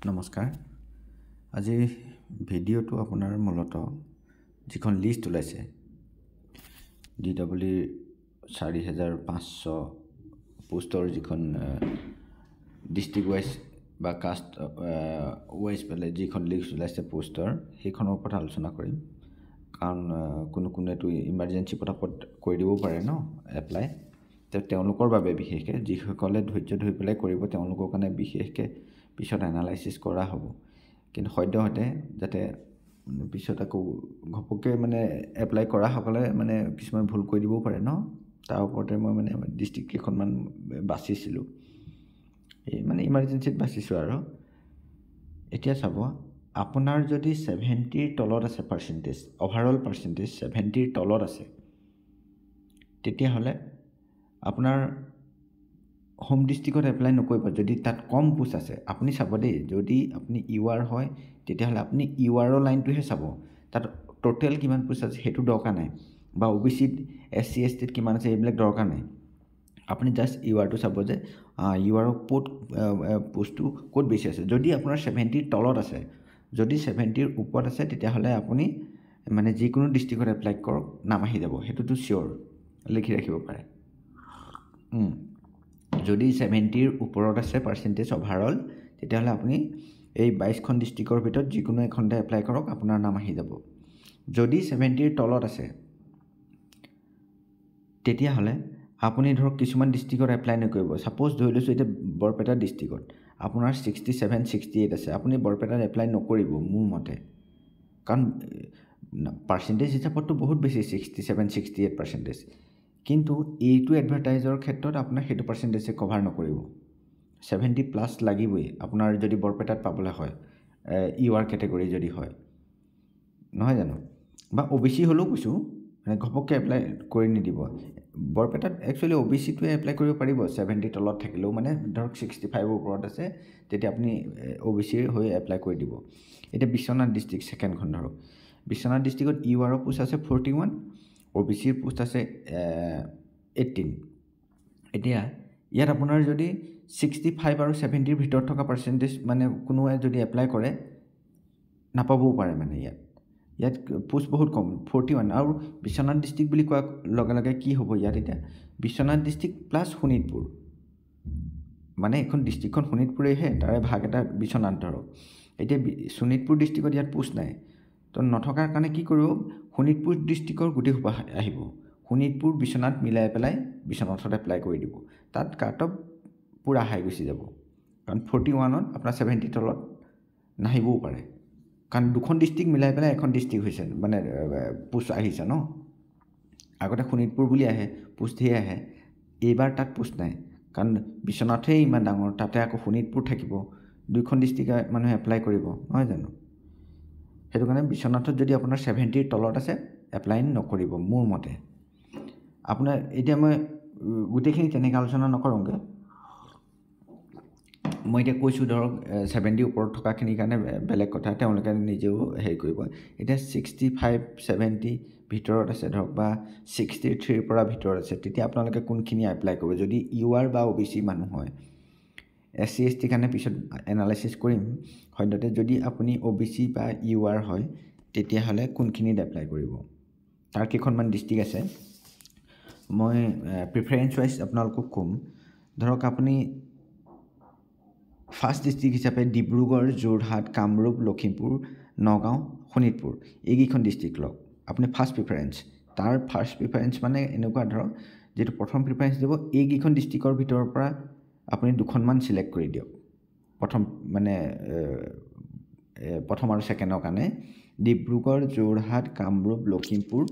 নমস্কাৰ আজি ভিডিঅ'টো আপোনাৰ মূলত যিখন লিষ্ট ওলাইছে DW 4500 পোষ্টৰ যিখন ডিস্ট্ৰিক্ট ৱাইজ বা কাষ্ট ৱাইজ পেলে যিখন লিষ্ট ওলাইছে পোষ্টৰ সেইখনৰ ওপৰত আলোচনা কৰিম কাৰণ কোনোটো ইমাৰ্জেন্সি পটাপট কৰি দিব পাৰে ন এপ্লাই তেওঁলোকৰ বাবে বিশেষকৈ যিসকলে ধৈৰ্য ধৰি পেলাই কৰিব তেওঁলোকৰ কাৰণে বিশেষকৈ পিছত এনালাইসিস কৰা হ'ব কিন্তু সদ্যহতে যাতে পিছত আকৌ ঘপকে মানে এপ্লাই কৰা সকলে মানে কিছুমান ভুল কৰি দিব পাৰে ন তাৰ ওপৰতে মই মানে ডিস্ট্ৰিক্ট কেইখনমান বাছিছিলো এই মানে ইমাৰ্জেন্সিত বাছিছো আৰু এতিয়া চাব আপোনাৰ যদি 70 ৰ তলত আছে পাৰ্সেন্টেজ ওভাৰঅল পাৰ্সেন্টেজ 70 ৰ তলত আছে তেতিয়া হলে আপোনাৰ হোম ডিস্ট্ৰিক্টত এপ্লাই নকৰিব যদি তাত কম পোষ্ট আছে আপুনি চাব দেই যদি আপুনি ইউআৰ হয় তেতিয়া হলে আপুনি ইউআৰৰ লাইনটোহে চাব তাত টোটাল কিমান পোষ্ট আছে হেতু দৰকাৰ নাই বা ওবিসি এসসি এসটিত কিমান আছে এইবিলাক দৰকাৰ নাই আপুনি জাস্ট ইউআৰটো চাব যে ইউআৰ পোষ্টটো কোড বেছি আছে যদি আপোনাৰ 70 ৰ তলত আছে যদি 70 ৰ ওপৰত আছে তেতিয়া হলে আপুনি মানে যিকোনো ডিস্ট্ৰিক্টত এপ্লাই কৰক নাম আহি যাব হেতুটো সিওৰ লিখি ৰাখিব পাৰে যদি 70 ৰ ওপৰত আছে পাৰ্সেন্টেজ ওভাৰঅল তেতিয়া হলে আপুনি এই 22খন ডিস্ট্ৰিক্টৰ ভিতৰত যিকোনো এখনতে এপ্লাই কৰক আপোনাৰ নাম আহি যাব যদি 70 ৰ তলত আছে তেতিয়া হলে আপুনি ধৰক কিছুমান ডিস্ট্ৰিক্টত এপ্লাই নকৰিব সাপোজ ধৰি লৈছো এটা বৰপেটা ডিস্ট্ৰিক্টত আপোনাৰ 67 68 আছে আপুনি বৰপেটাত এপ্লাই নকৰিব মোৰ মতে কাৰণ পাৰ্সেন্টেজ হিচাপটো বহুত বেছি 67 68 পাৰ্সেন্টেজ কিন্তু এইটো এডভাৰটাইজৰ ক্ষেত্ৰত আপোনাৰ হেতু পাৰ্সেন্টেজে কভাৰ নকৰিব 70 প্লাস লাগিবই আপোনাৰ যদি বৰপেটাত পাবলে হয় ইউআৰ ক্যাটাগৰী যদি হয় নহয় জানো বা ওবিসি হলো কৈছো মানে ঘপককে এপ্লাই কৰি নিদিব বৰপেটাত একচুয়ালি ওবিসি টো এপ্লাই কৰিব পাৰিব 70 তলত থাকিলেও মানে ধৰক 65 ওপৰত আছে তেতিয়া আপুনি ওবিসি হৈ এপ্লাই কৰি দিব এটা বিশ্বনাথ ডিস্ট্ৰিক্ট সেকেন্ড খন ধৰক বিশ্বনাথ ডিস্ট্ৰিক্টত ইউআৰ পোষ্ট আছে 41 ওবিসি পোষ্ট আছে 18 এতিয়া ইয়াত আপোনাৰ যদি 65 আৰু 70 ৰ ভিতৰত থকা পাৰ্সেন্টেজ মানে কোনোৱে যদি এপ্লাই কৰে নাপাবও পাৰে মানে ইয়াত পোষ্ট বহুত কম 41 আৰু বিশ্বনাথ ডিস্ট্ৰিক্ট বুলি কোৱা লগে লগে কি হ'ব ইয়াত এটা বিশ্বনাথ ডিস্ট্ৰিক্ট প্লাস শোণিতপুৰ মানে এখন ডিস্ট্ৰিক্টখন শোণিতপুৰেহে তাৰে ভাগ এটা বিশ্বনাথ ধৰক এতিয়া শোণিতপুৰ ডিস্ট্ৰিক্টত ইয়াত পোষ্ট নাই তো নথকাৰ কাৰণে কি কৰিব শোণিতপুৰ ডিস্ট্ৰিক্টৰ গুটি হোপা আহিব শোণিতপুৰ বিশ্বনাথ মিলাই পেলাই বিশ্বনাথত এপ্লাই কৰি দিব তাত কাট অফ পুৰা হাই গুছি যাব কাৰণ 41ত আপোনাৰ 70 তলত নাহিবও পাৰে কাৰণ দুখন ডিস্ট্ৰিক্ট মিলাই পেলাই এখন ডিস্ট্ৰিক্ট হৈছে মানে পোষ্ট আহিছে ন আগতে শোণিতপুৰ বুলি আহে পোষ্ট হে আহে এইবাৰ তাত পোষ্ট নাই কাৰণ বিশ্বনাথে ইমান ডাঙৰ তাতে আকৌ শোণিতপুৰ থাকিব দুইখন ডিস্ট্ৰিক্ট মানুহে এপ্লাই কৰিব নহয় জানো হেতু কাৰণে বিশ্বনাথত যদি আপোনাৰ 70 ৰ তলত আছে এপ্লাই নকৰিব মোৰ মতে আপোনাৰ এতিয়া মই গুটেখিনি তেনেকৈ আলোচনা নকৰোঁগে মই এতিয়া কৈছো ধৰক 70 ওপৰত থকা খিনিৰ কাৰণে বেলেগ কথা তেওঁলোকে নিজেও হেৰি কৰিব এতিয়া 65 70 ভিতৰত আছে ধৰক বা 63 ৰ পৰা ভিতৰত আছে তেতিয়া আপোনালোকে কোনখিনি এপ্লাই কৰিব যদি ইউআৰ বা ওবিসি মানুহ হয় এসসি এসটি কাৰণে পিছত এনালাইসিস কৰিম হয়তো যদি আপুনি ওবিসি বা ইউআৰ হয় তেতিয়া হলে কোনখিনিত এপ্লাই কৰিব তাৰ কেইখনমান ডিস্ট্ৰিক্ট আছে মই প্ৰিফাৰেন্স ওয়াইজ আপোনালোকক কম ধৰক আপুনি ফাৰ্স্ট ডিস্ট্ৰিক্ট হিচাপে ডিব্ৰুগড় যোৰহাট কামৰূপ লখিমপুৰ নগাঁও শোণিতপুৰ এইকেইখন ডিস্ট্ৰিক্ট লওক আপুনি ফাৰ্স্ট প্ৰিফাৰেন্স তাৰ ফাৰ্স্ট প্ৰিফাৰেন্স মানে এনেকুৱা ধৰক যেটো প্ৰথম প্ৰিফাৰেন্স দিব এইকেইখন ডিস্ট্ৰিক্টৰ ভিতৰৰ পৰা আপুনি দুখনমান সিলেক্ট কৰি দিয়ক প্ৰথম মানে প্ৰথম আৰু সেকেন্ডৰ কাৰণে ডিব্ৰুগড় যোৰহাট কামৰূপ লখিমপুৰ